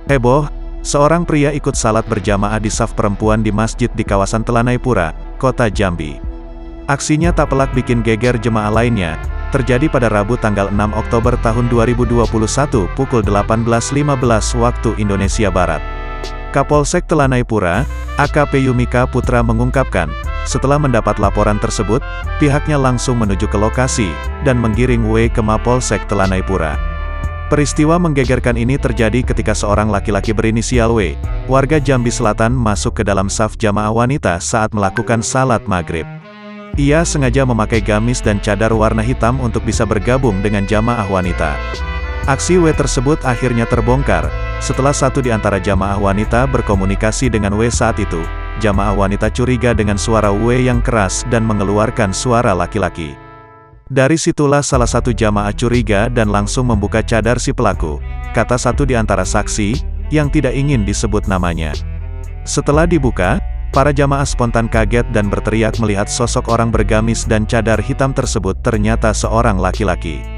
Heboh, seorang pria ikut salat berjamaah di saf perempuan di masjid di kawasan Telanaipura, Kota Jambi. Aksinya tak pelak bikin geger jemaah lainnya, terjadi pada Rabu tanggal 6 Oktober tahun 2021 pukul 18.15 waktu Indonesia Barat. Kapolsek Telanaipura, AKP Yumika Putra mengungkapkan, setelah mendapat laporan tersebut, pihaknya langsung menuju ke lokasi, dan menggiring W ke Mapolsek Telanaipura. Peristiwa menggegerkan ini terjadi ketika seorang laki-laki berinisial W, warga Jambi Selatan masuk ke dalam saf jamaah wanita saat melakukan salat maghrib. Ia sengaja memakai gamis dan cadar warna hitam untuk bisa bergabung dengan jamaah wanita. Aksi W tersebut akhirnya terbongkar, setelah satu di antara jamaah wanita berkomunikasi dengan W saat itu. Jamaah wanita curiga dengan suara W yang keras dan mengeluarkan suara laki-laki. Dari situlah salah satu jamaah curiga dan langsung membuka cadar si pelaku, kata satu di antara saksi, yang tidak ingin disebut namanya. Setelah dibuka, para jamaah spontan kaget dan berteriak melihat sosok orang bergamis dan cadar hitam tersebut ternyata seorang laki-laki.